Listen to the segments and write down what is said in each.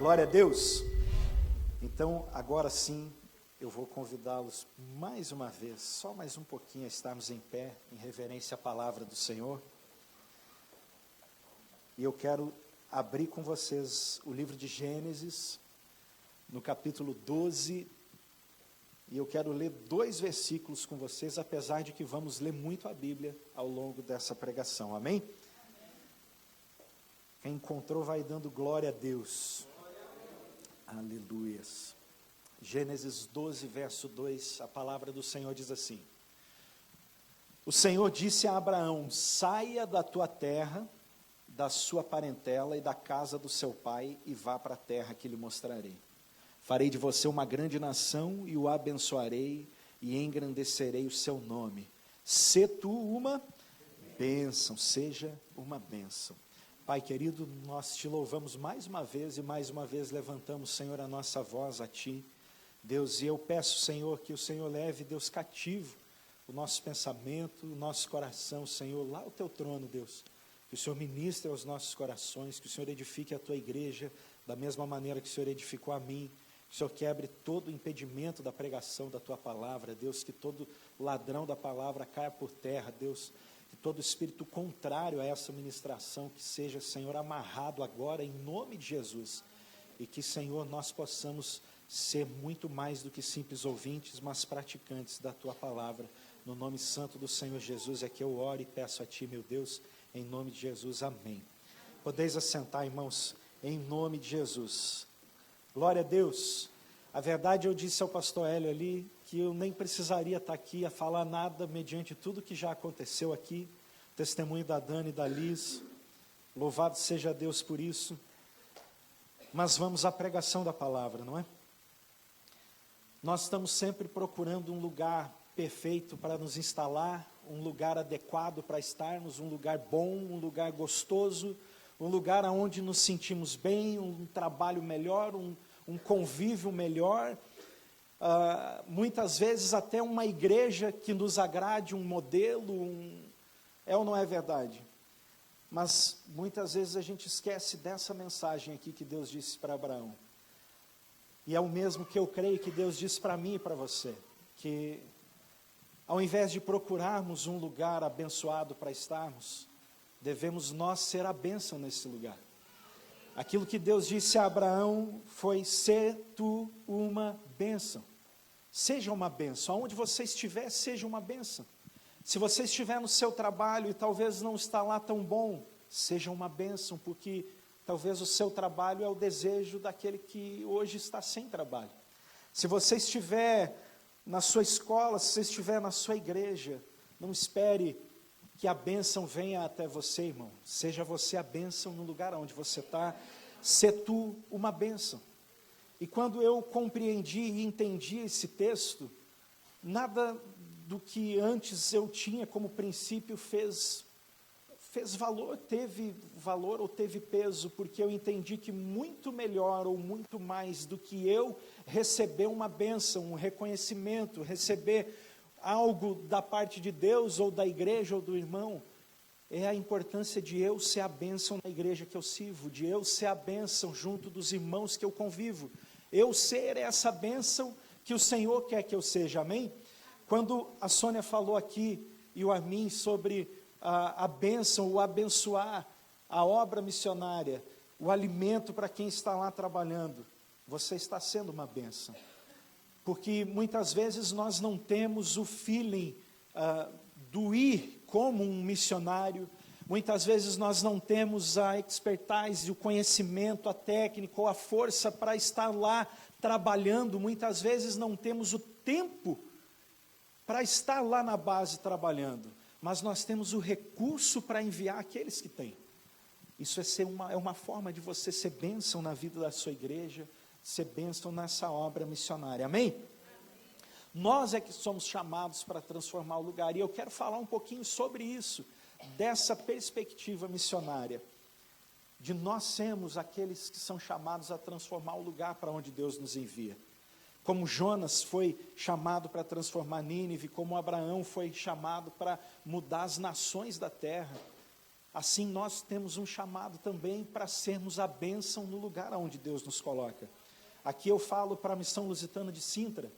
Glória a Deus. Então, agora sim, eu vou convidá-los mais uma vez, só mais um pouquinho, a estarmos em pé, em reverência à palavra do Senhor. E eu quero abrir com vocês o livro de Gênesis, no capítulo 12, e eu quero ler 2 versículos com vocês, apesar de que vamos ler muito a Bíblia ao longo dessa pregação, amém? Quem encontrou vai dando glória a Deus. Aleluias. Gênesis 12, verso 2, a palavra do Senhor diz assim: O Senhor disse a Abraão: saia da tua terra, da sua parentela e da casa do seu pai, e vá para a terra que lhe mostrarei. Farei de você uma grande nação, e o abençoarei, e engrandecerei o seu nome. Sê tu uma bênção, seja uma bênção. Pai querido, nós te louvamos mais uma vez, e mais uma vez levantamos, Senhor, a nossa voz a Ti. Deus, e eu peço, Senhor, que o Senhor leve, Deus, cativo o nosso pensamento, o nosso coração, Senhor, lá ao Teu trono, Deus. Que o Senhor ministre aos nossos corações, que o Senhor edifique a Tua igreja, da mesma maneira que o Senhor edificou a mim. Que o Senhor quebre todo o impedimento da pregação da Tua palavra, Deus, que todo ladrão da palavra caia por terra, Deus, que todo espírito contrário a essa ministração, que seja, Senhor, amarrado agora em nome de Jesus, e que, Senhor, nós possamos ser muito mais do que simples ouvintes, mas praticantes da Tua palavra, no nome santo do Senhor Jesus, é que eu oro e peço a Ti, meu Deus, em nome de Jesus, amém. Podeis assentar, irmãos, em nome de Jesus. Glória a Deus. A verdade, eu disse ao pastor Hélio ali, que eu nem precisaria estar aqui a falar nada, mediante tudo que já aconteceu aqui, testemunho da Dani e da Liz, louvado seja Deus por isso, mas vamos à pregação da palavra, não é? Nós estamos sempre procurando um lugar perfeito para nos instalar, um lugar adequado para estarmos, um lugar bom, um lugar gostoso, um lugar onde nos sentimos bem, um trabalho melhor, um convívio melhor, muitas vezes até uma igreja que nos agrade, um modelo, é ou não é verdade? Mas muitas vezes a gente esquece dessa mensagem aqui que Deus disse para Abraão. E é o mesmo que eu creio que Deus disse para mim e para você, que ao invés de procurarmos um lugar abençoado para estarmos, devemos nós ser a bênção nesse lugar. Aquilo que Deus disse a Abraão foi: sê tu uma bênção. Seja uma bênção. Aonde você estiver, seja uma bênção. Se você estiver no seu trabalho e talvez não está lá tão bom, seja uma bênção, porque talvez o seu trabalho é o desejo daquele que hoje está sem trabalho. Se você estiver na sua escola, se você estiver na sua igreja, não espere que a bênção venha até você, irmão. Seja você a bênção no lugar onde você está. Sê tu uma bênção. E quando eu compreendi e entendi esse texto, nada do que antes eu tinha como princípio fez valor, teve valor ou teve peso, porque eu entendi que muito melhor ou muito mais do que eu receber uma bênção, um reconhecimento, receber algo da parte de Deus ou da igreja ou do irmão, é a importância de eu ser a bênção na igreja que eu sirvo, de eu ser a bênção junto dos irmãos que eu convivo, eu ser essa bênção que o Senhor quer que eu seja, amém? Quando a Sônia falou aqui, e o Armin, sobre a bênção, o abençoar, a obra missionária, o alimento para quem está lá trabalhando, você está sendo uma bênção. Porque muitas vezes nós não temos o feeling do ir como um missionário, muitas vezes nós não temos a expertise, o conhecimento, a técnica ou a força para estar lá trabalhando, muitas vezes não temos o tempo para estar lá na base trabalhando, mas nós temos o recurso para enviar aqueles que têm. Isso é uma forma de você ser bênção na vida da sua igreja, ser bênção nessa obra missionária, amém? Nós é que somos chamados para transformar o lugar, e eu quero falar um pouquinho sobre isso, dessa perspectiva missionária, de nós sermos aqueles que são chamados a transformar o lugar para onde Deus nos envia. Como Jonas foi chamado para transformar Nínive, como Abraão foi chamado para mudar as nações da terra, assim nós temos um chamado também para sermos a bênção no lugar onde Deus nos coloca. Aqui eu falo para a Missão Lusitana de Sintra.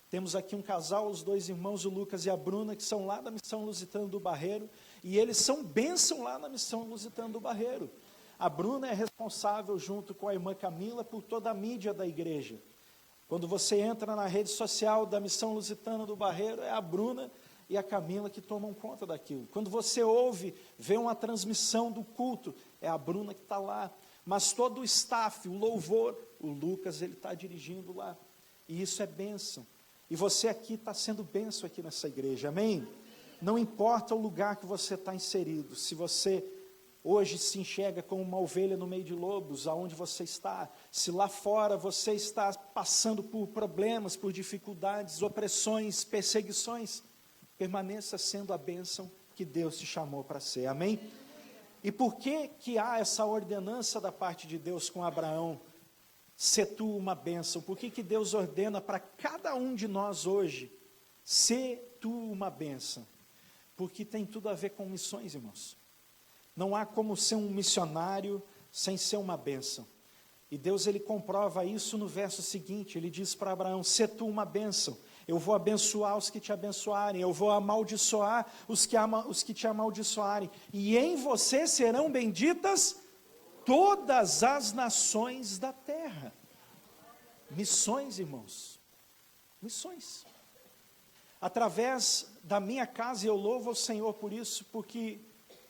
Temos aqui um casal, os dois irmãos, o Lucas e a Bruna, que são lá da Missão Lusitana do Barreiro, e eles são bênção lá na Missão Lusitana do Barreiro. A Bruna é responsável, junto com a irmã Camila, por toda a mídia da igreja. Quando você entra na rede social da Missão Lusitana do Barreiro, é a Bruna e a Camila que tomam conta daquilo. Quando você ouve, vê uma transmissão do culto, é a Bruna que está lá. Mas todo o staff, o louvor, o Lucas, ele está dirigindo lá. E isso é bênção. E você aqui está sendo bênção aqui nessa igreja, amém? Não importa o lugar que você está inserido, se você hoje se enxerga como uma ovelha no meio de lobos, aonde você está, se lá fora você está passando por problemas, por dificuldades, opressões, perseguições, permaneça sendo a bênção que Deus te chamou para ser, amém? E por que que há essa ordenança da parte de Deus com Abraão? Ser tu uma bênção. Por que que Deus ordena para cada um de nós hoje, ser tu uma bênção? Porque tem tudo a ver com missões, irmãos. Não há como ser um missionário sem ser uma bênção. E Deus, ele comprova isso no verso seguinte, ele diz para Abraão, ser tu uma bênção. Eu vou abençoar os que te abençoarem, eu vou amaldiçoar os que te amaldiçoarem, e em você serão benditas todas as nações da terra. Missões, irmãos, missões. Através da minha casa, eu louvo ao Senhor por isso, porque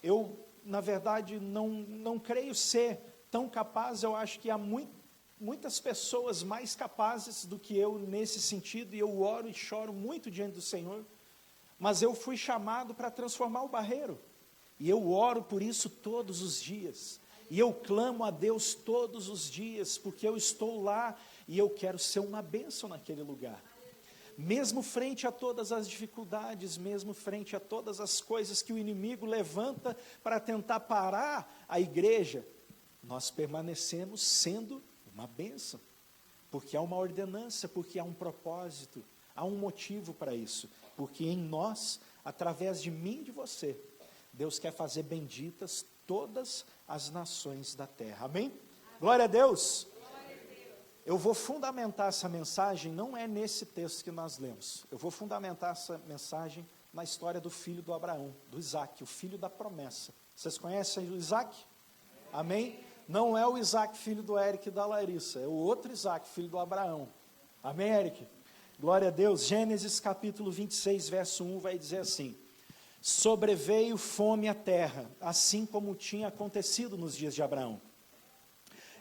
eu, na verdade, não creio ser tão capaz. Eu acho que há muitas pessoas mais capazes do que eu nesse sentido, e eu oro e choro muito diante do Senhor, mas eu fui chamado para transformar o Barreiro, e eu oro por isso todos os dias, e eu clamo a Deus todos os dias, porque eu estou lá, e eu quero ser uma bênção naquele lugar, mesmo frente a todas as dificuldades, mesmo frente a todas as coisas que o inimigo levanta para tentar parar a igreja, nós permanecemos sendo uma bênção, porque há uma ordenança, porque há um propósito, há um motivo para isso, porque em nós, através de mim e de você, Deus quer fazer benditas todas as nações da terra, amém? Glória a Deus! Eu vou fundamentar essa mensagem, não é nesse texto que nós lemos, eu vou fundamentar essa mensagem na história do filho do Abraão, do Isaac, o filho da promessa. Vocês conhecem o Isaac? Amém? Não é o Isaac, filho do Eric e da Larissa, é o outro Isaac, filho do Abraão. Amém, Eric? Glória a Deus. Gênesis capítulo 26, verso 1 vai dizer assim: sobreveio fome à terra, assim como tinha acontecido nos dias de Abraão.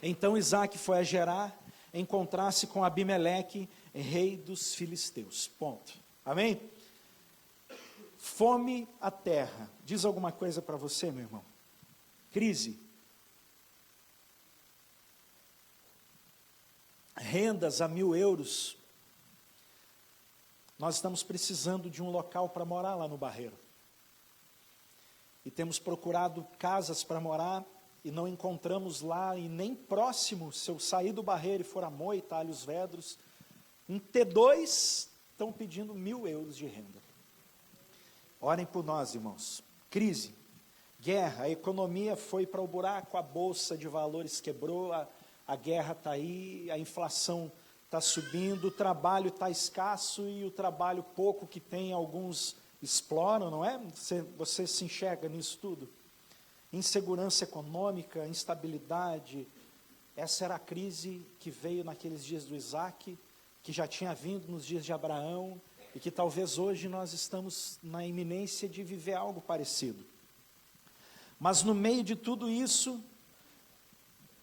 Então Isaac foi a Gerar, encontrar-se com Abimeleque, rei dos filisteus. Ponto. Amém? Fome à terra. Diz alguma coisa para você, meu irmão? Crise. Rendas a 1.000 euros. Nós estamos precisando de um local para morar lá no Barreiro. E temos procurado casas para morar e não encontramos lá, e nem próximo, se eu sair do Barreiro e for a Moita, Alhos Vedros, um T2 estão pedindo 1.000 euros de renda. Orem por nós, irmãos. Crise, guerra, a economia foi para o buraco, a bolsa de valores quebrou, a guerra está aí, a inflação está subindo, o trabalho está escasso, e o trabalho pouco que tem, alguns exploram, não é? Você se enxerga nisso tudo? Insegurança econômica, instabilidade. Essa era a crise que veio naqueles dias do Isaac, que já tinha vindo nos dias de Abraão, e que talvez hoje nós estamos na iminência de viver algo parecido. Mas no meio de tudo isso,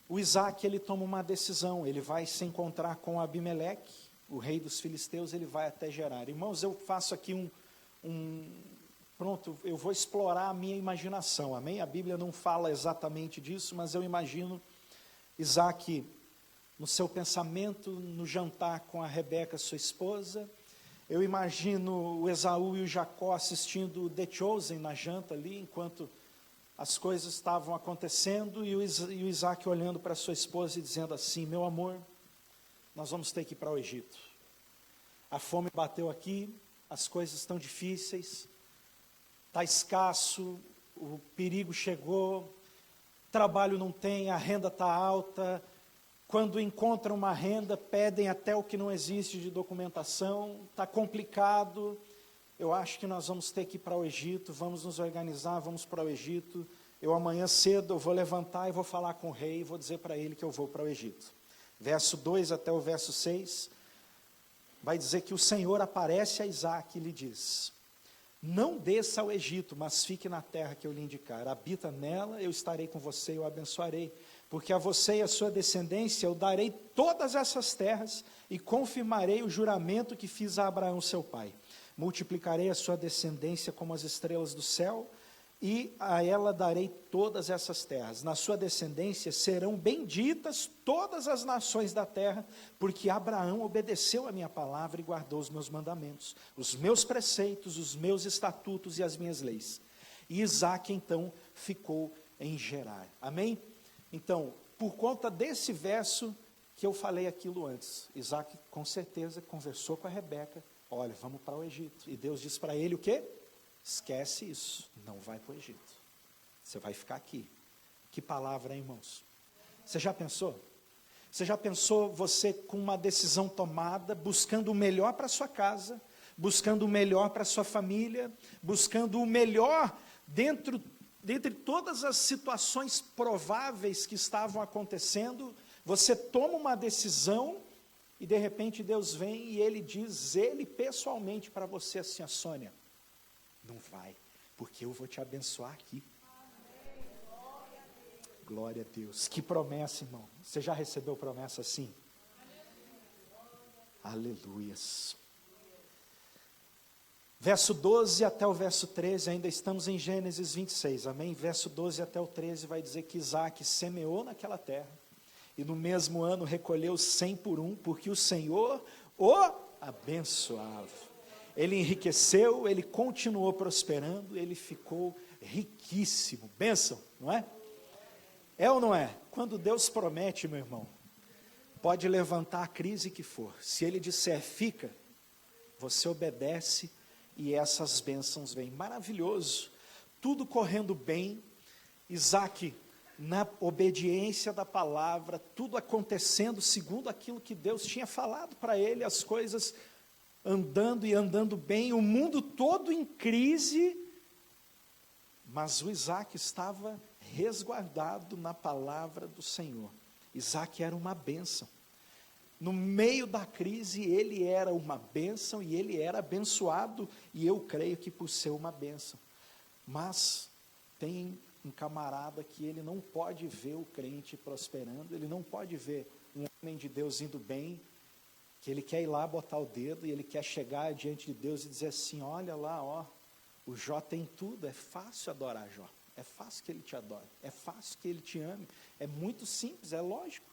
o Isaac, ele toma uma decisão, ele vai se encontrar com Abimeleque, o rei dos filisteus, ele vai até Gerar. Irmãos, eu faço aqui pronto, eu vou explorar a minha imaginação, amém? A Bíblia não fala exatamente disso, mas eu imagino Isaac no seu pensamento, no jantar com a Rebeca, sua esposa. Eu imagino o Esaú e o Jacó assistindo The Chosen na janta ali, enquanto as coisas estavam acontecendo, e o Isaac olhando para sua esposa e dizendo assim: meu amor, nós vamos ter que ir para o Egito. A fome bateu aqui, as coisas estão difíceis, está escasso, o perigo chegou, trabalho não tem, a renda está alta. Quando encontram uma renda, pedem até o que não existe de documentação, está complicado. Eu acho que nós vamos ter que ir para o Egito, vamos nos organizar, vamos para o Egito. Eu amanhã cedo eu vou levantar e vou falar com o rei e vou dizer para ele que eu vou para o Egito. Verso 2 até o verso 6, vai dizer que o Senhor aparece a Isaque e lhe diz: não desça ao Egito, mas fique na terra que eu lhe indicar. Habita nela, eu estarei com você e o abençoarei. Porque a você e a sua descendência eu darei todas essas terras e confirmarei o juramento que fiz a Abraão seu pai. Multiplicarei a sua descendência como as estrelas do céu e a ela darei todas essas terras. Na sua descendência serão benditas todas as nações da terra, porque Abraão obedeceu a minha palavra e guardou os meus mandamentos, os meus preceitos, os meus estatutos e as minhas leis. E Isaque então ficou em Gerar. Amém? Então, por conta desse verso que eu falei aquilo antes, Isaque com certeza conversou com a Rebeca: olha, vamos para o Egito. E Deus disse para ele o quê? Esquece isso, não vai para o Egito, você vai ficar aqui. Que palavra, hein, irmãos? Você já pensou? Você já pensou você com uma decisão tomada, buscando o melhor para a sua casa, buscando o melhor para a sua família, buscando o melhor dentre todas as situações prováveis que estavam acontecendo, você toma uma decisão e de repente Deus vem e Ele diz, Ele pessoalmente para você assim: a Sônia, não vai, porque eu vou te abençoar aqui. Glória a Deus. Que promessa, irmão. Você já recebeu promessa assim? Aleluias. Verso 12 até o verso 13, ainda estamos em Gênesis 26, amém? Verso 12 até o 13 vai dizer que Isaque semeou naquela terra, e no mesmo ano recolheu 100 por um, porque o Senhor o abençoava. Ele enriqueceu, ele continuou prosperando, ele ficou riquíssimo. Bênção, não é? É ou não é? Quando Deus promete, meu irmão, pode levantar a crise que for. Se Ele disser fica, você obedece e essas bênçãos vêm. Maravilhoso. Tudo correndo bem. Isaque, na obediência da palavra, tudo acontecendo segundo aquilo que Deus tinha falado para ele, as coisas andando e andando bem, o mundo todo em crise, mas o Isaque estava resguardado na palavra do Senhor. Isaque era uma bênção. No meio da crise, ele era uma bênção e ele era abençoado, e eu creio que por ser uma bênção. Mas tem um camarada que ele não pode ver o crente prosperando, ele não pode ver um homem de Deus indo bem, que ele quer ir lá botar o dedo e ele quer chegar diante de Deus e dizer assim: olha lá, ó, o Jó tem tudo, é fácil adorar Jó, é fácil que ele te adore, é fácil que ele te ame, é muito simples, é lógico,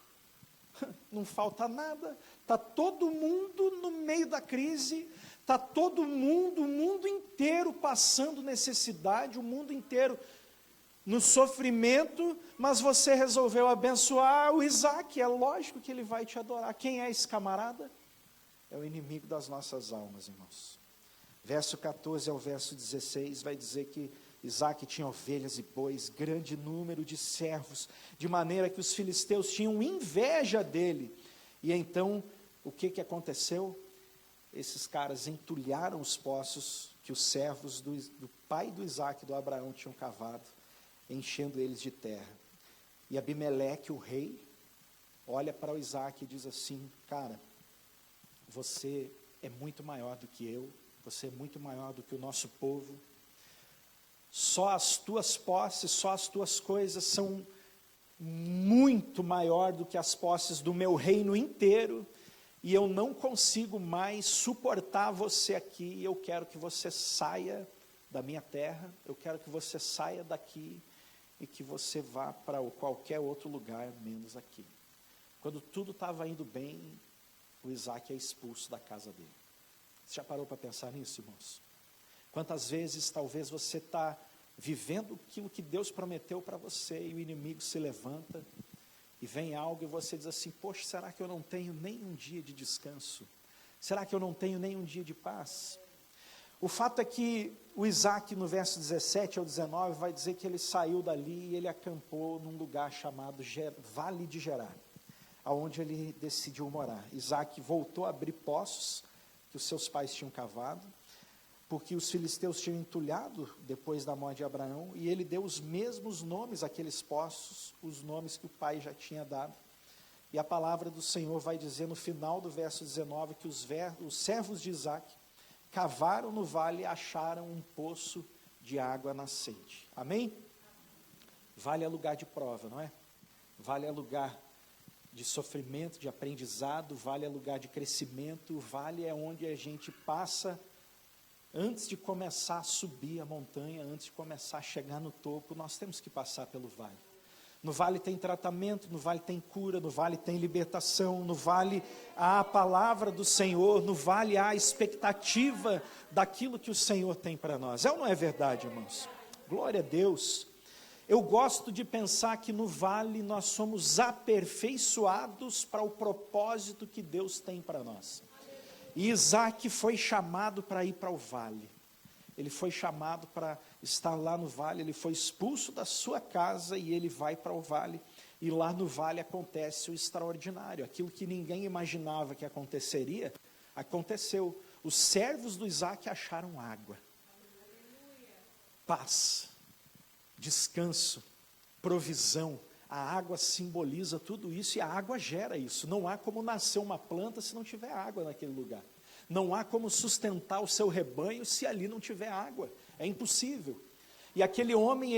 não falta nada, está todo mundo no meio da crise, está todo mundo, o mundo inteiro passando necessidade, o mundo inteiro no sofrimento, mas você resolveu abençoar o Isaque, é lógico que ele vai te adorar. Quem é esse camarada? É o inimigo das nossas almas, irmãos. Verso 14 ao verso 16 vai dizer que Isaque tinha ovelhas e bois, grande número de servos, de maneira que os filisteus tinham inveja dele. E então, o que aconteceu? Esses caras entulharam os poços que os servos do pai do Isaque, do Abraão, tinham cavado, enchendo eles de terra. E Abimeleque, o rei, olha para o Isaque e diz assim: cara, você é muito maior do que eu, você é muito maior do que o nosso povo, só as tuas posses, só as tuas coisas são muito maior do que as posses do meu reino inteiro, e eu não consigo mais suportar você aqui, eu quero que você saia da minha terra, eu quero que você saia daqui, e que você vá para qualquer outro lugar, menos aqui. Quando tudo estava indo bem, o Isaque é expulso da casa dele. Você já parou para pensar nisso, irmãos? Quantas vezes talvez você está vivendo aquilo que Deus prometeu para você e o inimigo se levanta e vem algo e você diz assim: poxa, será que eu não tenho nem um dia de descanso? Será que eu não tenho nem um dia de paz? O fato é que o Isaac, no verso 17 ao 19, vai dizer que ele saiu dali e ele acampou num lugar chamado Vale de Gerar, aonde ele decidiu morar. Isaac voltou a abrir poços que os seus pais tinham cavado, porque os filisteus tinham entulhado depois da morte de Abraão, e ele deu os mesmos nomes àqueles poços, os nomes que o pai já tinha dado. E a palavra do Senhor vai dizer no final do verso 19 que os servos de Isaac cavaram no vale e acharam um poço de água nascente. Amém? Vale é lugar de prova, não é? Vale é lugar de sofrimento, de aprendizado, vale é lugar de crescimento, vale é onde a gente passa antes de começar a subir a montanha, antes de começar a chegar no topo, nós temos que passar pelo vale. No vale tem tratamento, no vale tem cura, no vale tem libertação, no vale há a palavra do Senhor, no vale há a expectativa daquilo que o Senhor tem para nós. É ou não é verdade, irmãos? Glória a Deus. Eu gosto de pensar que no vale nós somos aperfeiçoados para o propósito que Deus tem para nós. E Isaac foi chamado para ir para o vale. Ele foi chamado para estar lá no vale, ele foi expulso da sua casa e ele vai para o vale. E lá no vale acontece o extraordinário, aquilo que ninguém imaginava que aconteceria, aconteceu. Os servos do Isaac acharam água, paz, descanso, provisão. A água simboliza tudo isso e a água gera isso. Não há como nascer uma planta se não tiver água naquele lugar. Não há como sustentar o seu rebanho se ali não tiver água. É impossível. E aquele homem,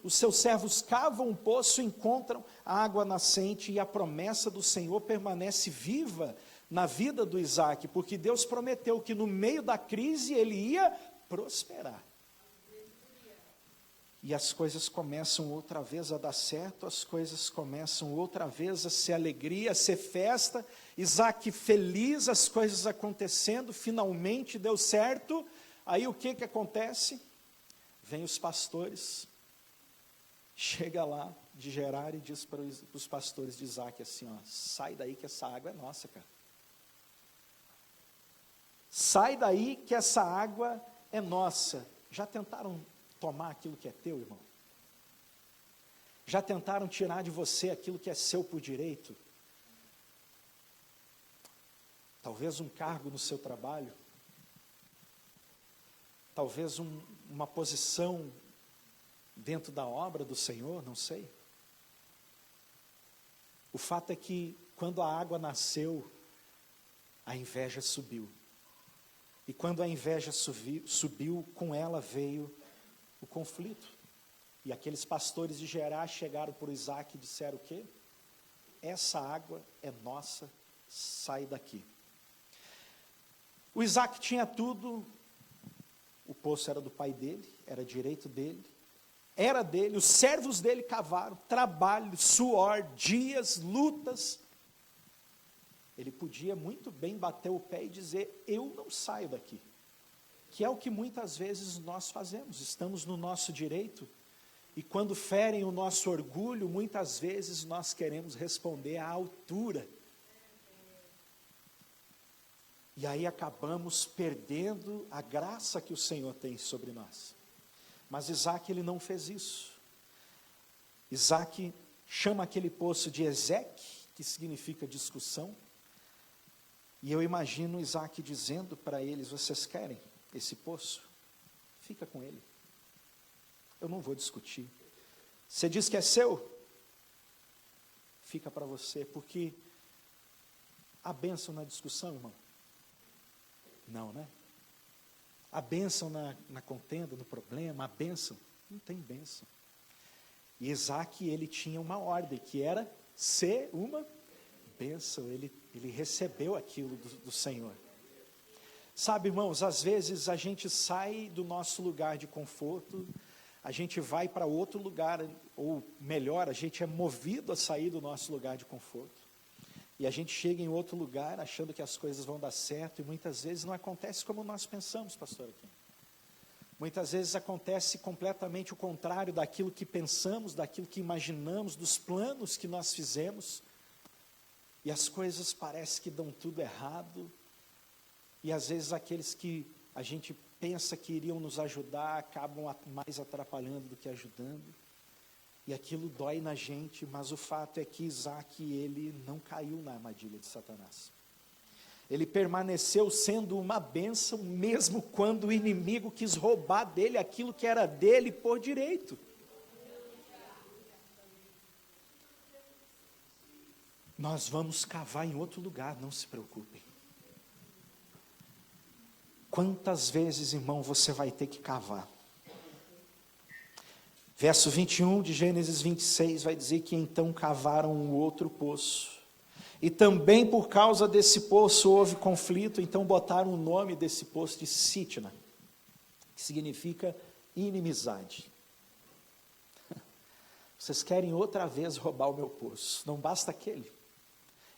os seus servos cavam um poço, encontram a água nascente e a promessa do Senhor permanece viva na vida do Isaac, porque Deus prometeu que no meio da crise ele ia prosperar. E as coisas começam outra vez a dar certo, as coisas começam outra vez a ser alegria, a ser festa. Isaac feliz, as coisas acontecendo, finalmente deu certo. Aí o que acontece? Vem os pastores, chega lá de Gerar e diz para os pastores de Isaac assim, ó, sai daí que essa água é nossa, cara. Sai daí que essa água é nossa. Já tentaram tomar aquilo que é teu, irmão? Já tentaram tirar de você aquilo que é seu por direito? Talvez um cargo no seu trabalho, talvez uma posição dentro da obra do Senhor, não sei. O fato é que quando a água nasceu, a inveja subiu. E quando a inveja subiu, com ela veio o conflito. E aqueles pastores de Gerar chegaram por Isaac e disseram o quê? Essa água é nossa, sai daqui. O Isaac tinha tudo, o poço era do pai dele, era direito dele, era dele, os servos dele cavaram, trabalho, suor, dias, lutas. Ele podia muito bem bater o pé e dizer, eu não saio daqui. Que é o que muitas vezes nós fazemos, estamos no nosso direito, e quando ferem o nosso orgulho, muitas vezes nós queremos responder à altura. E aí acabamos perdendo a graça que o Senhor tem sobre nós. Mas Isaac, ele não fez isso. Isaac chama aquele poço de Ezeque, que significa discussão, e eu imagino Isaac dizendo para eles, vocês querem esse poço? Fica com ele. Eu não vou discutir. Você diz que é seu? Fica para você, porque a bênção na discussão, irmão? Não, né? A bênção na contenda, no problema, a bênção? Não tem bênção. E Isaac, ele tinha uma ordem, que era ser uma bênção. Ele recebeu aquilo do Senhor. Sabe, irmãos, às vezes a gente sai do nosso lugar de conforto, a gente vai para outro lugar, ou melhor, a gente é movido a sair do nosso lugar de conforto. E a gente chega em outro lugar achando que as coisas vão dar certo, e muitas vezes não acontece como nós pensamos, pastor aqui. Muitas vezes acontece completamente o contrário daquilo que pensamos, daquilo que imaginamos, dos planos que nós fizemos, e as coisas parecem que dão tudo errado, e às vezes aqueles que a gente pensa que iriam nos ajudar, acabam mais atrapalhando do que ajudando. E aquilo dói na gente, mas o fato é que Isaac, ele não caiu na armadilha de Satanás. Ele permaneceu sendo uma bênção, mesmo quando o inimigo quis roubar dele aquilo que era dele por direito. Nós vamos cavar em outro lugar, não se preocupem. Quantas vezes, irmão, você vai ter que cavar? Verso 21 de Gênesis 26 vai dizer que então cavaram um outro poço. E também por causa desse poço houve conflito, então botaram o nome desse poço de Sitna, que significa inimizade. Vocês querem outra vez roubar o meu poço, não basta aquele.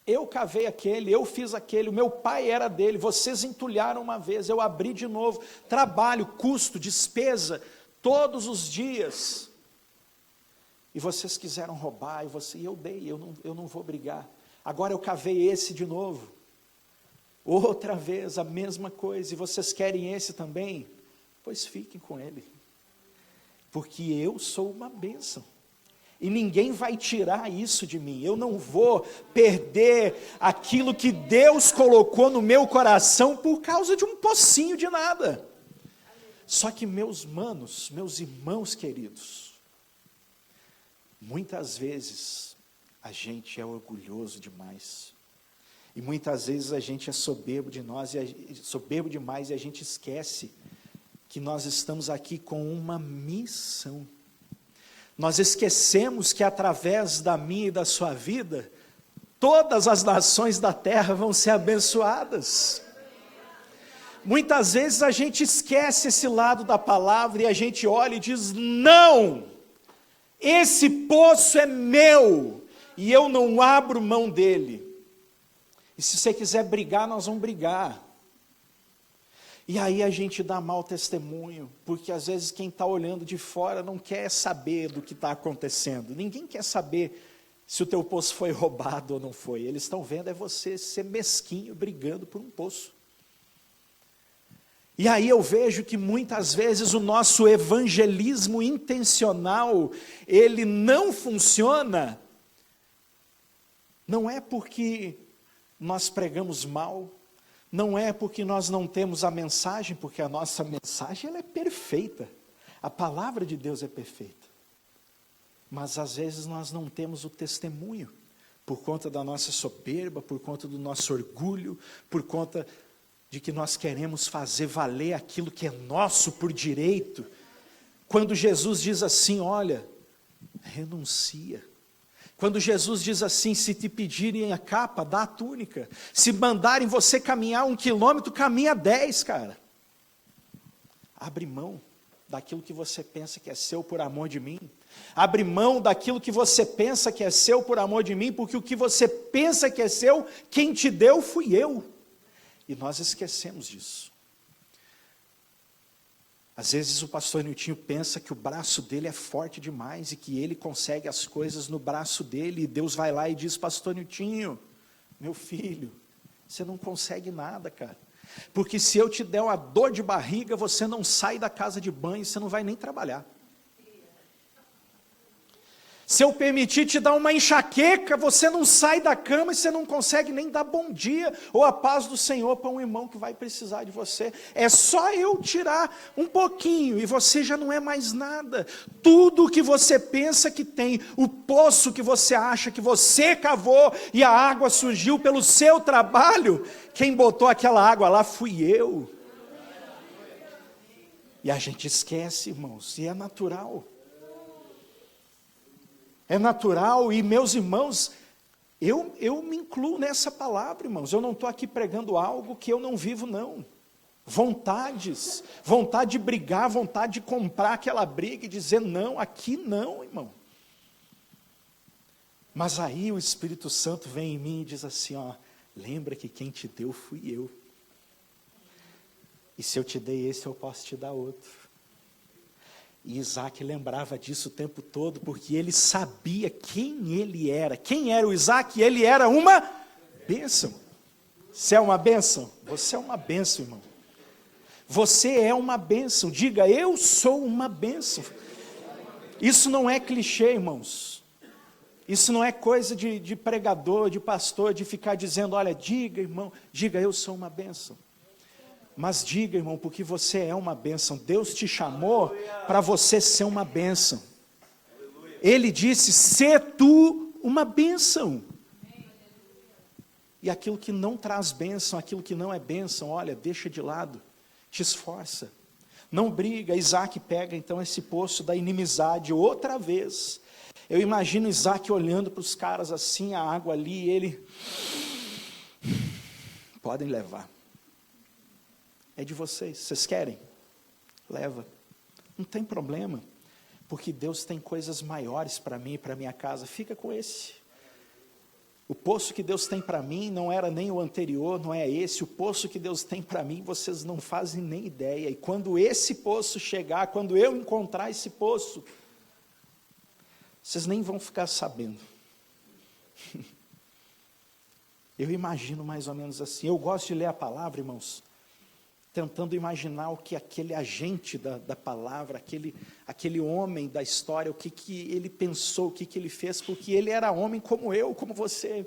Eu cavei aquele, eu fiz aquele, o meu pai era dele, vocês entulharam uma vez, eu abri de novo, trabalho, custo, despesa, todos os dias. E vocês quiseram roubar, e eu dei, eu não vou brigar. Agora eu cavei esse de novo. Outra vez a mesma coisa, e vocês querem esse também? Pois fiquem com ele. Porque eu sou uma bênção. E ninguém vai tirar isso de mim. Eu não vou perder aquilo que Deus colocou no meu coração por causa de um pocinho de nada. Só que meus irmãos queridos, muitas vezes a gente é orgulhoso demais. E muitas vezes a gente é soberbo demais e a gente esquece que nós estamos aqui com uma missão. Nós esquecemos que através da minha e da sua vida, todas as nações da terra vão ser abençoadas. Muitas vezes a gente esquece esse lado da palavra e a gente olha e diz, não, esse poço é meu e eu não abro mão dele. E se você quiser brigar, nós vamos brigar. E aí a gente dá mau testemunho, porque às vezes quem está olhando de fora não quer saber do que está acontecendo. Ninguém quer saber se o teu poço foi roubado ou não foi. Eles estão vendo é você ser mesquinho, brigando por um poço. E aí eu vejo que muitas vezes o nosso evangelismo intencional, ele não funciona, não é porque nós pregamos mal, não é porque nós não temos a mensagem, porque a nossa mensagem ela é perfeita. A palavra de Deus é perfeita. Mas às vezes nós não temos o testemunho, por conta da nossa soberba, por conta do nosso orgulho, por conta de que nós queremos fazer valer aquilo que é nosso por direito. Quando Jesus diz assim, olha, renuncia. Quando Jesus diz assim, se te pedirem a capa, dá a túnica. Se mandarem você caminhar 1 quilômetro, caminha 10, cara. Abre mão daquilo que você pensa que é seu por amor de mim. Abre mão daquilo que você pensa que é seu por amor de mim, porque o que você pensa que é seu, quem te deu fui eu. E nós esquecemos disso. Às vezes o pastor Niltinho pensa que o braço dele é forte demais e que ele consegue as coisas no braço dele, e Deus vai lá e diz, pastor Niltinho, meu filho, você não consegue nada, cara. Porque se eu te der uma dor de barriga, você não sai da casa de banho, você não vai nem trabalhar. Se eu permitir te dar uma enxaqueca, você não sai da cama e você não consegue nem dar bom dia ou a paz do Senhor para um irmão que vai precisar de você. É só eu tirar um pouquinho e você já não é mais nada. Tudo que você pensa que tem, o poço que você acha que você cavou e a água surgiu pelo seu trabalho, quem botou aquela água lá fui eu. E a gente esquece, irmãos, e é natural. É natural, e meus irmãos, eu me incluo nessa palavra, irmãos. Eu não estou aqui pregando algo que eu não vivo, não. Vontade de brigar, vontade de comprar aquela briga e dizer não, aqui não, irmão. Mas aí o Espírito Santo vem em mim e diz assim, ó, lembra que quem te deu fui eu. E se eu te dei esse, eu posso te dar outro. E Isaac lembrava disso o tempo todo, porque ele sabia quem ele era. Quem era o Isaac? Ele era uma bênção. Você é uma bênção? Você é uma bênção, irmão. Você é uma bênção. Diga, eu sou uma bênção. Isso não é clichê, irmãos. Isso não é coisa de pregador, de pastor, de ficar dizendo, olha, diga, irmão, diga, eu sou uma bênção. Mas diga, irmão, porque você é uma bênção. Deus te chamou para você ser uma bênção. Ele disse, sê tu uma bênção. E aquilo que não traz bênção, aquilo que não é bênção, olha, deixa de lado, te esforça. Não briga. Isaac pega então esse poço da inimizade outra vez. Eu imagino Isaac olhando para os caras assim, a água ali, e ele, podem levar. É de vocês, vocês querem? Leva. Não tem problema, porque Deus tem coisas maiores para mim e para minha casa, fica com esse. O poço que Deus tem para mim não era nem o anterior, não é esse. O poço que Deus tem para mim, vocês não fazem nem ideia. E quando esse poço chegar, quando eu encontrar esse poço, vocês nem vão ficar sabendo. Eu imagino mais ou menos assim. Eu gosto de ler a palavra, irmãos, tentando imaginar o que aquele agente da palavra, aquele homem da história, o que ele pensou, o que ele fez, porque ele era homem como eu, como você.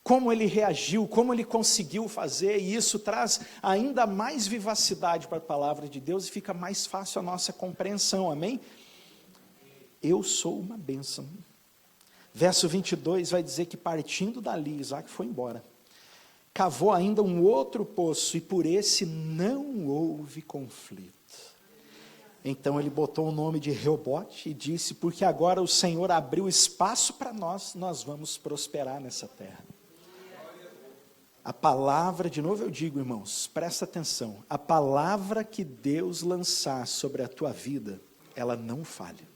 Como ele reagiu, como ele conseguiu fazer, e isso traz ainda mais vivacidade para a palavra de Deus, e fica mais fácil a nossa compreensão, amém? Eu sou uma bênção. Verso 22 vai dizer que partindo dali, Isaac foi embora. Cavou ainda um outro poço, e por esse não houve conflito. Então ele botou o nome de Reobote e disse, porque agora o Senhor abriu espaço para nós vamos prosperar nessa terra. A palavra, de novo eu digo, irmãos, presta atenção, a palavra que Deus lançar sobre a tua vida, ela não falha.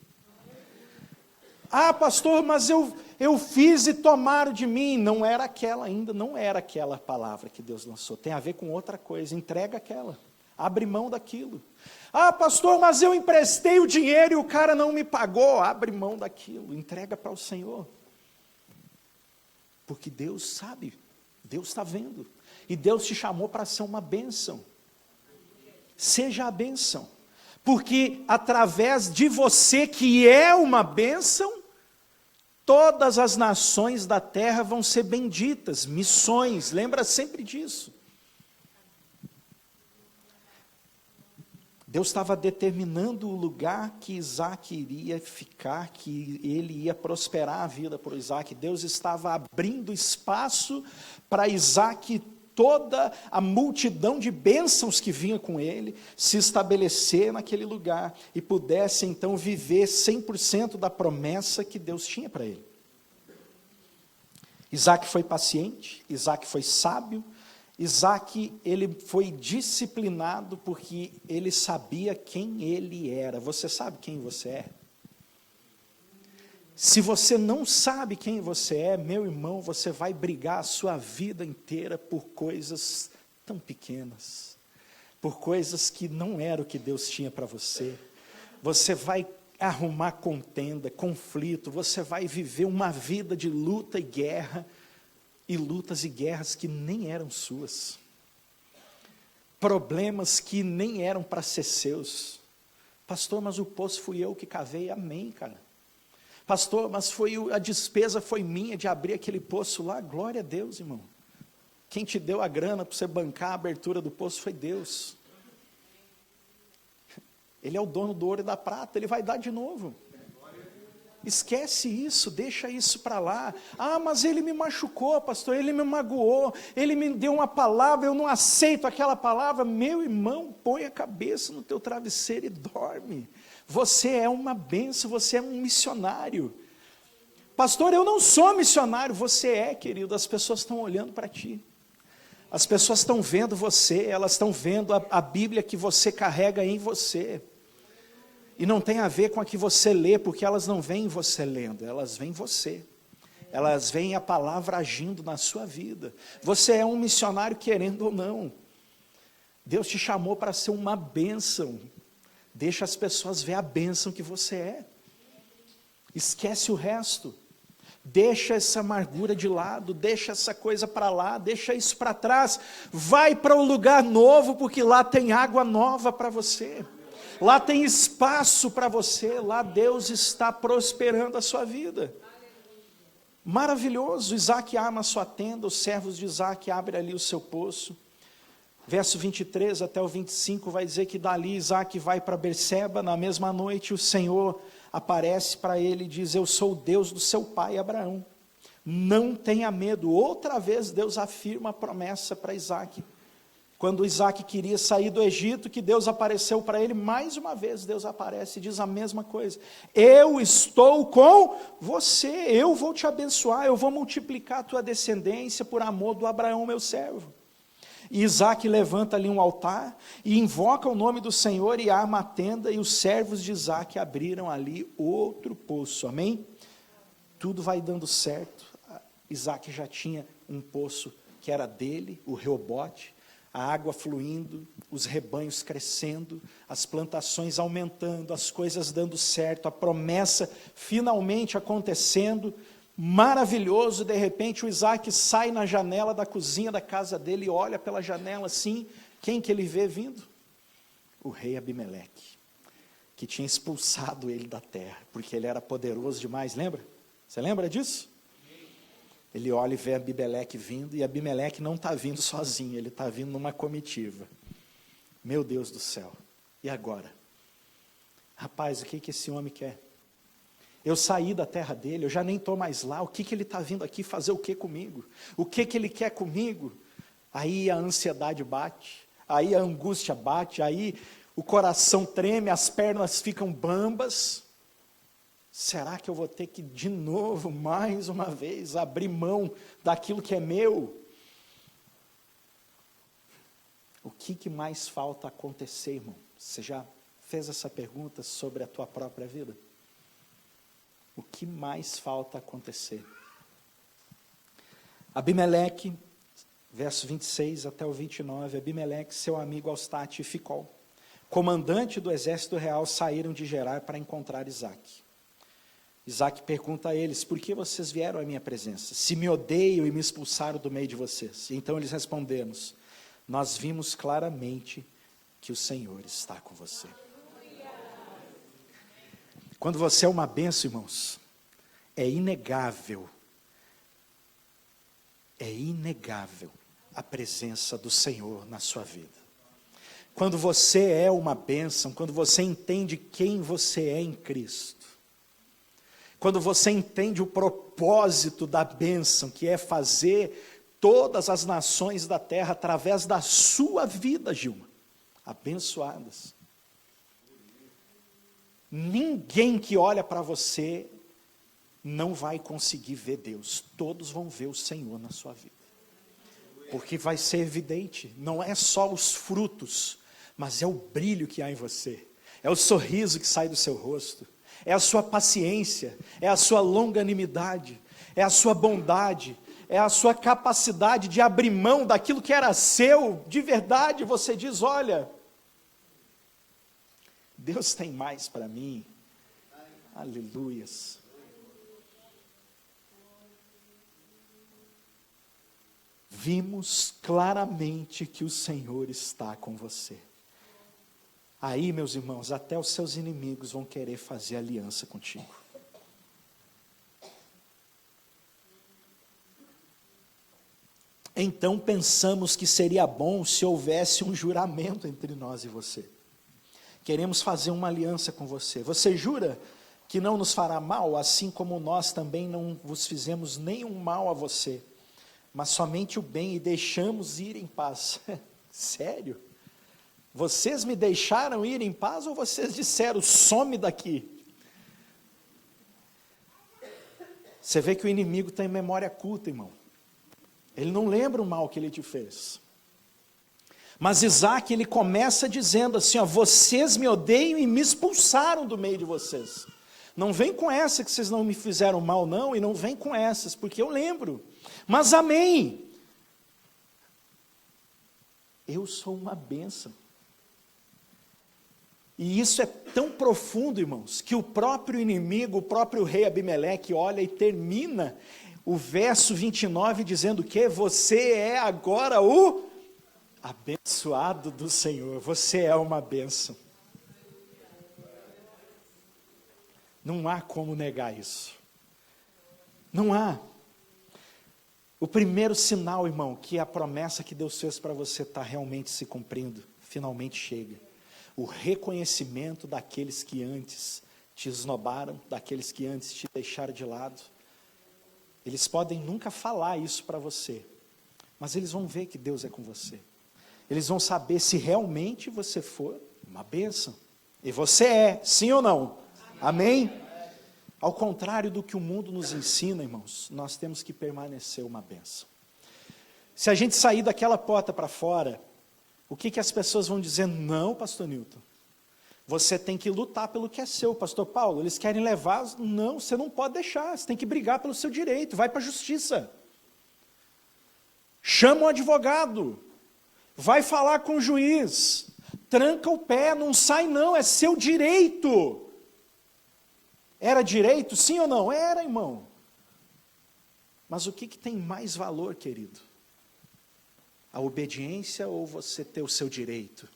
Ah, pastor, mas eu fiz e tomaram de mim. Não era aquela ainda, não era aquela palavra que Deus lançou. Tem a ver com outra coisa, entrega aquela. Abre mão daquilo. Ah, pastor, mas eu emprestei o dinheiro e o cara não me pagou. Abre mão daquilo, entrega para o Senhor. Porque Deus sabe, Deus está vendo. E Deus te chamou para ser uma bênção. Seja a bênção. Porque através de você que é uma bênção, todas as nações da terra vão ser benditas, missões, lembra sempre disso. Deus estava determinando o lugar que Isaac iria ficar, que ele ia prosperar a vida por Isaac. Deus estava abrindo espaço para Isaac, toda a multidão de bênçãos que vinha com ele, se estabelecer naquele lugar, e pudesse então viver 100% da promessa que Deus tinha para ele. Isaac foi paciente, Isaac foi sábio, Isaac, ele foi disciplinado, porque ele sabia quem ele era. Você sabe quem você é? Se você não sabe quem você é, meu irmão, você vai brigar a sua vida inteira por coisas tão pequenas, por coisas que não era o que Deus tinha para você. Você vai arrumar contenda, conflito, você vai viver uma vida de luta e guerra, e lutas e guerras que nem eram suas, problemas que nem eram para ser seus. Pastor, mas o poço fui eu que cavei. Amém, cara. Pastor, mas a despesa foi minha de abrir aquele poço lá. Glória a Deus, irmão. Quem te deu a grana para você bancar a abertura do poço foi Deus. Ele é o dono do ouro e da prata, Ele vai dar de novo. Esquece isso, deixa isso para lá. Ah, mas ele me machucou, pastor, ele me magoou, ele me deu uma palavra, eu não aceito aquela palavra. Meu irmão, põe a cabeça no teu travesseiro e dorme. Você é uma bênção, você é um missionário. Pastor, eu não sou missionário. Você é, querido, as pessoas estão olhando para ti. As pessoas estão vendo você, elas estão vendo a Bíblia que você carrega em você. E não tem a ver com a que você lê, porque elas não veem você lendo, elas veem você. Elas veem a palavra agindo na sua vida. Você é um missionário querendo ou não. Deus te chamou para ser uma bênção. Deixa as pessoas ver a bênção que você é. Esquece o resto. Deixa essa amargura de lado, deixa essa coisa para lá, deixa isso para trás. Vai para um lugar novo, porque lá tem água nova para você. Lá tem espaço para você, lá Deus está prosperando a sua vida. Maravilhoso. Isaac arma a sua tenda, os servos de Isaac abrem ali o seu poço. Verso 23 até o 25 vai dizer que dali Isaac vai para Berseba. Na mesma noite o Senhor aparece para ele e diz: eu sou o Deus do seu pai Abraão, não tenha medo. Outra vez Deus afirma a promessa para Isaac. Quando Isaac queria sair do Egito, que Deus apareceu para ele, mais uma vez Deus aparece e diz a mesma coisa: eu estou com você, eu vou te abençoar, eu vou multiplicar a tua descendência por amor do Abraão meu servo. E Isaac levanta ali um altar e invoca o nome do Senhor e arma a tenda, e os servos de Isaac abriram ali outro poço, amém? Tudo vai dando certo. Isaac já tinha um poço que era dele, o Reobote, a água fluindo, os rebanhos crescendo, as plantações aumentando, as coisas dando certo, a promessa finalmente acontecendo. Maravilhoso. De repente o Isaac sai na janela da cozinha da casa dele e olha pela janela assim, quem que ele vê vindo? O rei Abimeleque, que tinha expulsado ele da terra, porque ele era poderoso demais, lembra? Você lembra disso? Ele olha e vê Abimeleque vindo, e Abimeleque não está vindo sozinho, ele está vindo numa comitiva. Meu Deus do céu, e agora? Rapaz, o que esse homem quer? Eu saí da terra dele, eu já nem estou mais lá, o que ele está vindo aqui fazer o que comigo? O que ele quer comigo? Aí a ansiedade bate, aí a angústia bate, aí o coração treme, as pernas ficam bambas. Será que eu vou ter que de novo, mais uma vez, abrir mão daquilo que é meu? O que mais falta acontecer, irmão? Você já fez essa pergunta sobre a tua própria vida? O que mais falta acontecer? Abimeleque, verso 26 até o 29, Abimeleque, seu amigo Eustate e Ficol, comandante do exército real, saíram de Gerar para encontrar Isaac. Isaac pergunta a eles: por que vocês vieram à minha presença? Se me odeiam e me expulsaram do meio de vocês. Então eles responderam: nós vimos claramente que o Senhor está com você. Quando você é uma bênção, irmãos, é inegável a presença do Senhor na sua vida. Quando você é uma bênção, quando você entende quem você é em Cristo, quando você entende o propósito da bênção, que é fazer todas as nações da terra, através da sua vida, Gilma, abençoadas. Ninguém que olha para você não vai conseguir ver Deus. Todos vão ver o Senhor na sua vida. Porque vai ser evidente, não é só os frutos, mas é o brilho que há em você. É o sorriso que sai do seu rosto. É a sua paciência, é a sua longanimidade, é a sua bondade, é a sua capacidade de abrir mão daquilo que era seu. De verdade, você diz: olha, Deus tem mais para mim. Aleluias. Vimos claramente que o Senhor está com você. Aí, meus irmãos, até os seus inimigos vão querer fazer aliança contigo. Então pensamos que seria bom se houvesse um juramento entre nós e você. Queremos fazer uma aliança com você. Você jura que não nos fará mal, assim como nós também não vos fizemos nenhum mal a você, mas somente o bem, e deixamos ir em paz? Sério? Vocês me deixaram ir em paz, ou vocês disseram: some daqui? Você vê que o inimigo tem memória curta, irmão. Ele não lembra o mal que ele te fez. Mas Isaac, ele começa dizendo assim: ó, vocês me odeiam e me expulsaram do meio de vocês. Não vem com essa que vocês não me fizeram mal, não, e não vem com essas, porque eu lembro. Mas amém. Eu sou uma bênção. E isso é tão profundo, irmãos, que o próprio inimigo, o próprio rei Abimeleque olha e termina o verso 29 dizendo que você é agora o abençoado do Senhor, você é uma bênção. Não há como negar isso. Não há. O primeiro sinal, irmão, que a promessa que Deus fez para você está realmente se cumprindo, finalmente chega. O reconhecimento daqueles que antes te esnobaram, daqueles que antes te deixaram de lado. Eles podem nunca falar isso para você, mas eles vão ver que Deus é com você. Eles vão saber se realmente você for uma bênção. E você é, sim ou não? Amém? Ao contrário do que o mundo nos ensina, irmãos, nós temos que permanecer uma bênção. Se a gente sair daquela porta para fora, o que as pessoas vão dizer? Não, pastor Newton, você tem que lutar pelo que é seu. Pastor Paulo, eles querem levar, não, você não pode deixar, você tem que brigar pelo seu direito, vai para a justiça. Chama um advogado, vai falar com o juiz, tranca o pé, não sai não, é seu direito. Era direito, sim ou não? Era, irmão. Mas o que tem mais valor, querido? A obediência ou você ter o seu direito?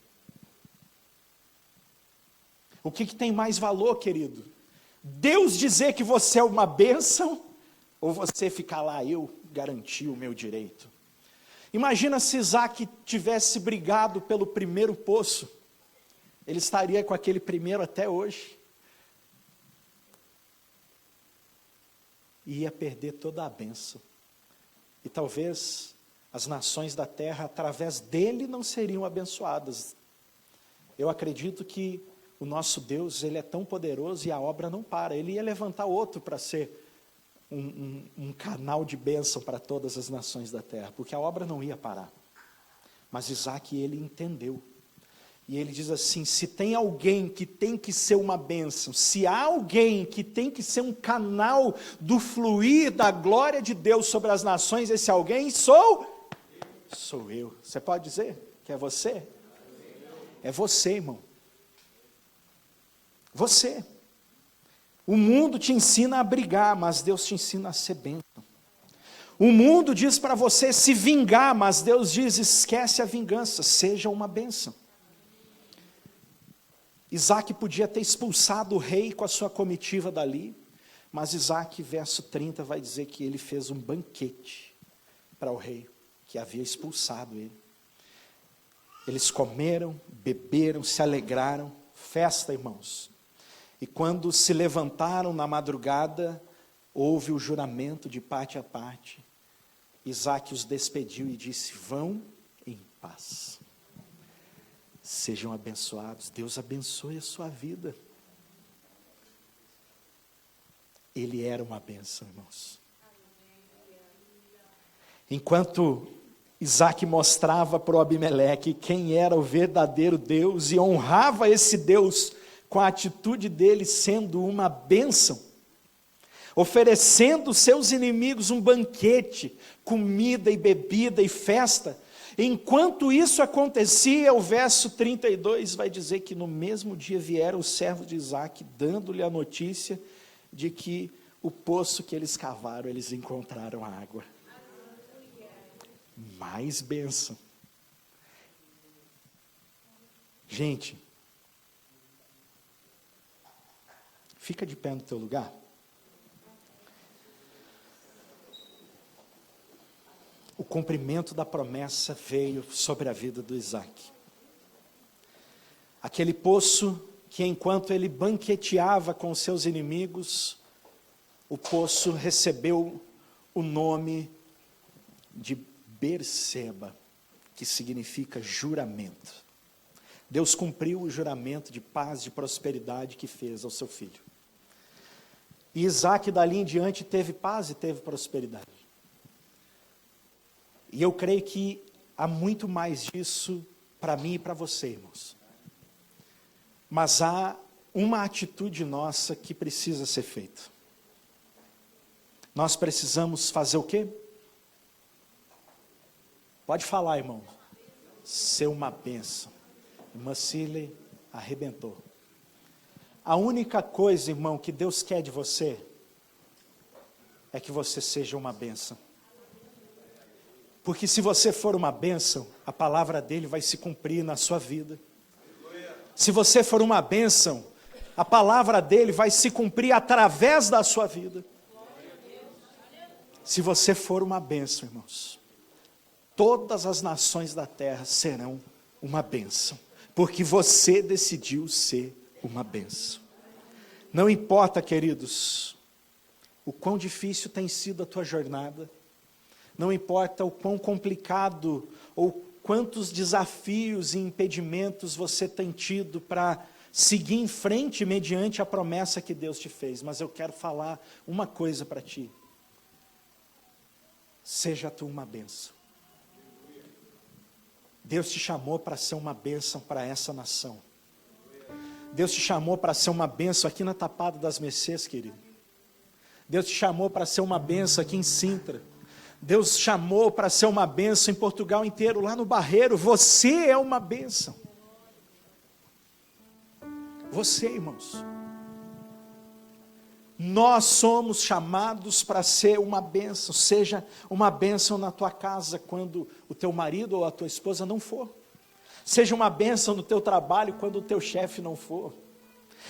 O que tem mais valor, querido? Deus dizer que você é uma bênção ou você ficar lá, eu garanti o meu direito? Imagina se Isaac tivesse brigado pelo primeiro poço, ele estaria com aquele primeiro até hoje. E ia perder toda a bênção. E talvez as nações da terra, através dele, não seriam abençoadas. Eu acredito que o nosso Deus, ele é tão poderoso e a obra não para. Ele ia levantar outro para ser um canal de bênção para todas as nações da terra, porque a obra não ia parar. Mas Isaac, ele entendeu. E ele diz assim, se tem alguém que tem que ser uma bênção, se há alguém que tem que ser um canal do fluir da glória de Deus sobre as nações, esse alguém sou eu. Você pode dizer que é você? É você, irmão. Você. O mundo te ensina a brigar, mas Deus te ensina a ser bênção. O mundo diz para você se vingar, mas Deus diz, esquece a vingança, seja uma bênção. Isaac podia ter expulsado o rei com a sua comitiva dali, mas Isaac, verso 30, vai dizer que ele fez um banquete para o rei, que havia expulsado ele. Eles comeram, beberam, se alegraram, festa, irmãos. E quando se levantaram na madrugada, houve o juramento de parte a parte. Isaac os despediu e disse, vão em paz. Sejam abençoados, Deus abençoe a sua vida. Ele era uma bênção, irmãos. Enquanto Isaac mostrava para o Abimeleque quem era o verdadeiro Deus e honrava esse Deus com a atitude dele sendo uma bênção, oferecendo seus inimigos um banquete, comida e bebida e festa. Enquanto isso acontecia, o verso 32 vai dizer que no mesmo dia vieram os servos de Isaac, dando-lhe a notícia de que o poço que eles cavaram, eles encontraram água. Mais bênção. Gente, fica de pé no teu lugar. O cumprimento da promessa veio sobre a vida do Isaac. Aquele poço que enquanto ele banqueteava com seus inimigos, o poço recebeu o nome de Berseba, que significa juramento. Deus cumpriu o juramento de paz, de prosperidade que fez ao seu filho. E Isaac dali em diante teve paz e teve prosperidade. E eu creio que há muito mais disso para mim e para você, irmãos. Mas há uma atitude nossa que precisa ser feita. Nós precisamos fazer o quê? Pode falar, irmão. Ser uma bênção. Irmã Cirlei arrebentou. A única coisa, irmão, que Deus quer de você é que você seja uma bênção. Porque se você for uma bênção, a palavra dele vai se cumprir na sua vida. Se você for uma bênção, a palavra dele vai se cumprir através da sua vida. Se você for uma bênção, irmãos, todas as nações da terra serão uma bênção, porque você decidiu ser uma bênção. Não importa, queridos, o quão difícil tem sido a tua jornada, não importa o quão complicado ou quantos desafios e impedimentos você tem tido para seguir em frente mediante a promessa que Deus te fez, mas eu quero falar uma coisa para ti: seja tu uma bênção. Deus te chamou para ser uma bênção para essa nação. Deus te chamou para ser uma bênção aqui na Tapada das Mercês, querido. Deus te chamou para ser uma bênção aqui em Sintra. Deus chamou para ser uma bênção em Portugal inteiro, lá no Barreiro. Você é uma bênção. Você, irmãos. Nós somos chamados para ser uma bênção. Seja uma bênção na tua casa quando o teu marido ou a tua esposa não for. Seja uma bênção no teu trabalho quando o teu chefe não for.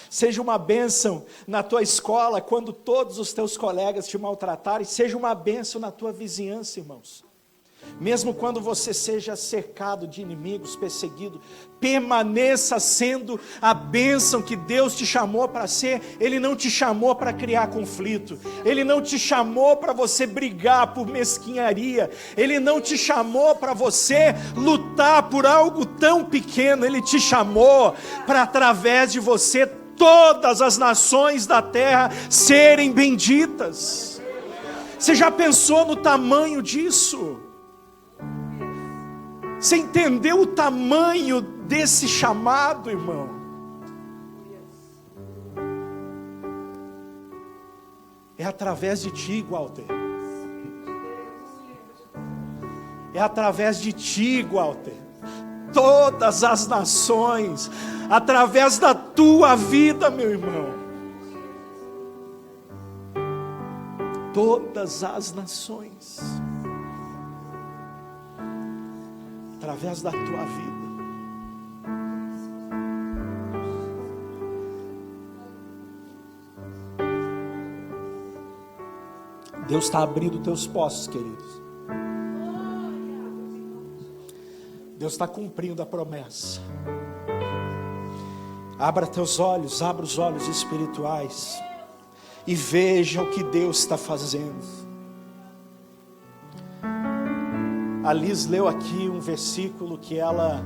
Seja uma bênção na tua escola quando todos os teus colegas te maltratarem. Seja uma bênção na tua vizinhança, irmãos. Mesmo quando você seja cercado de inimigos, perseguido, permaneça sendo a bênção que Deus te chamou para ser. Ele não te chamou para criar conflito. Ele não te chamou para você brigar por mesquinharia. Ele não te chamou para você lutar por algo tão pequeno. Ele te chamou para, através de você, todas as nações da terra serem benditas. Você já pensou no tamanho disso? Você entendeu o tamanho desse chamado, irmão? É através de ti, Walter. É através de ti, Walter. Todas as nações, através da tua vida, meu irmão. Todas as nações. Através da tua vida. Deus está abrindo teus poços, queridos. Deus está cumprindo a promessa. Abra teus olhos, abra os olhos espirituais e veja o que Deus está fazendo. A Liz leu aqui um versículo que ela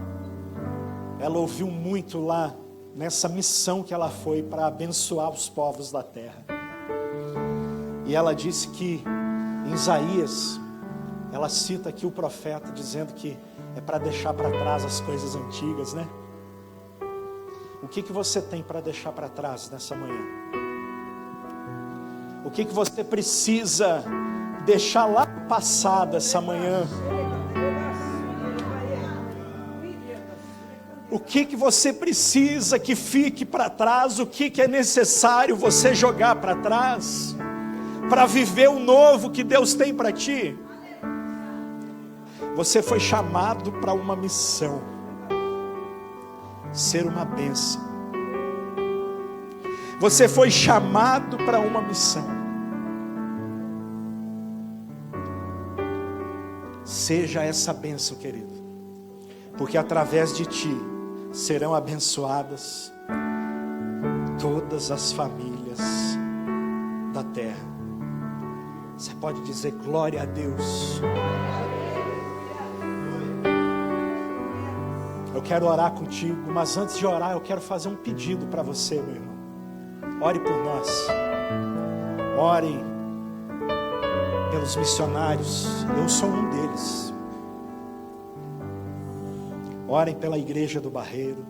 ouviu muito lá, nessa missão que ela foi para abençoar os povos da terra. E ela disse que em Isaías, ela cita aqui o profeta dizendo que é para deixar para trás as coisas antigas, né? O que você tem para deixar para trás nessa manhã? O que você precisa deixar lá no passado essa manhã? O que você precisa que fique para trás? O que é necessário você jogar para trás para viver o novo que Deus tem para ti? Você foi chamado para uma missão, ser uma bênção. Você foi chamado para uma missão. Seja essa bênção, querido, porque através de ti serão abençoadas todas as famílias da terra. Você pode dizer glória a Deus. Eu quero orar contigo, mas antes de orar eu quero fazer um pedido para você, meu irmão. Ore por nós. Ore pelos missionários. Eu sou um deles. Orem pela igreja do Barreiro,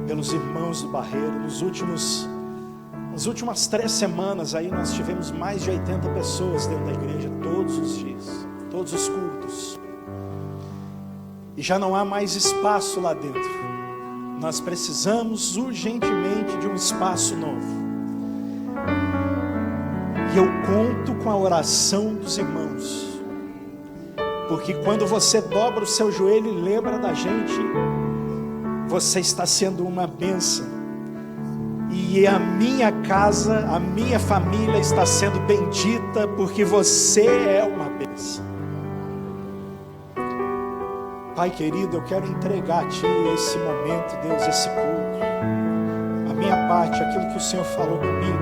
pelos irmãos do Barreiro. Nas últimas 3 semanas aí nós tivemos mais de 80 pessoas dentro da igreja, todos os dias, todos os cultos. E já não há mais espaço lá dentro. Nós precisamos urgentemente de um espaço novo. E eu conto com a oração dos irmãos. Porque quando você dobra o seu joelho e lembra da gente, você está sendo uma bênção. E a minha casa, a minha família está sendo bendita, porque você é uma bênção. Pai querido, eu quero entregar a Ti esse momento, Deus, esse culto. A minha parte, aquilo que o Senhor falou comigo.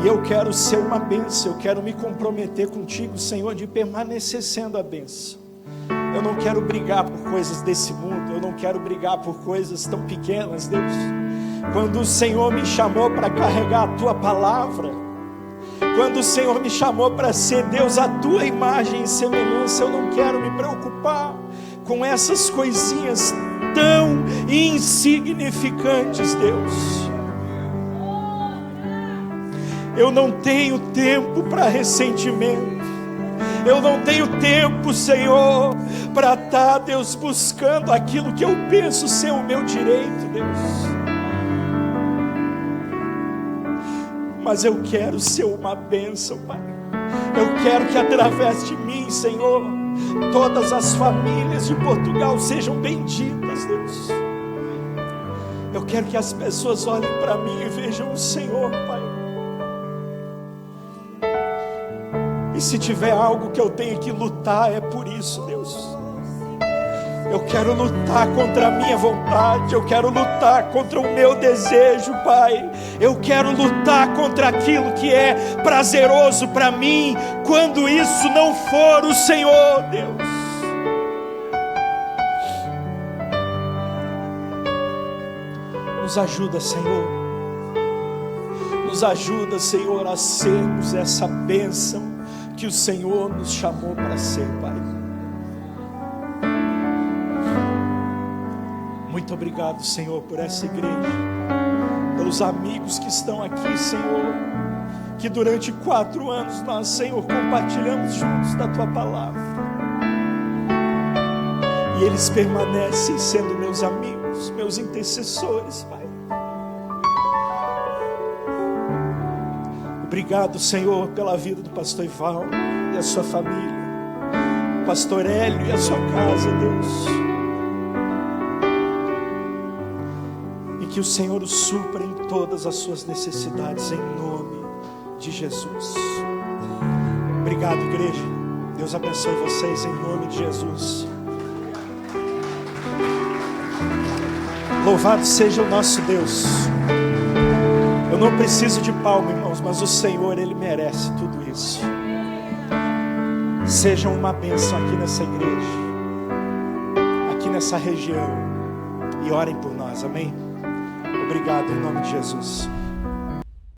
E eu quero ser uma bênção, eu quero me comprometer contigo, Senhor, de permanecer sendo a bênção. Eu não quero brigar por coisas desse mundo, eu não quero brigar por coisas tão pequenas, Deus. Quando o Senhor me chamou para carregar a Tua palavra, quando o Senhor me chamou para ser, Deus, a Tua imagem e semelhança, eu não quero me preocupar com essas coisinhas tão insignificantes, Deus. Eu não tenho tempo para ressentimento. Eu não tenho tempo, Senhor, para estar, Deus, buscando aquilo que eu penso ser o meu direito, Deus. Mas eu quero ser uma bênção, Pai. Eu quero que através de mim, Senhor, todas as famílias de Portugal sejam benditas, Deus. Eu quero que as pessoas olhem para mim e vejam o Senhor, Pai. E se tiver algo que eu tenho que lutar, é por isso, Deus. Eu quero lutar contra a minha vontade, eu quero lutar contra o meu desejo, Pai. Eu quero lutar contra aquilo que é prazeroso para mim, quando isso não for o Senhor, Deus. Nos ajuda, Senhor. Nos ajuda, Senhor, a sermos essa bênção que o Senhor nos chamou para ser, Pai. Muito obrigado, Senhor, por essa igreja, pelos amigos que estão aqui, Senhor, que durante 4 anos nós, Senhor, compartilhamos juntos da Tua palavra, e eles permanecem sendo meus amigos, meus intercessores, Pai. Obrigado, Senhor, pela vida do pastor Ivaldo e a sua família, o pastor Hélio e a sua casa, Deus. Que o Senhor o supra em todas as suas necessidades, em nome de Jesus. Obrigado, igreja. Deus abençoe vocês em nome de Jesus. Louvado seja o nosso Deus. Eu não preciso de palma, irmãos, mas o Senhor, Ele merece tudo isso. Sejam uma bênção aqui nessa igreja, aqui nessa região, e orem por nós, amém? Obrigado em nome de Jesus.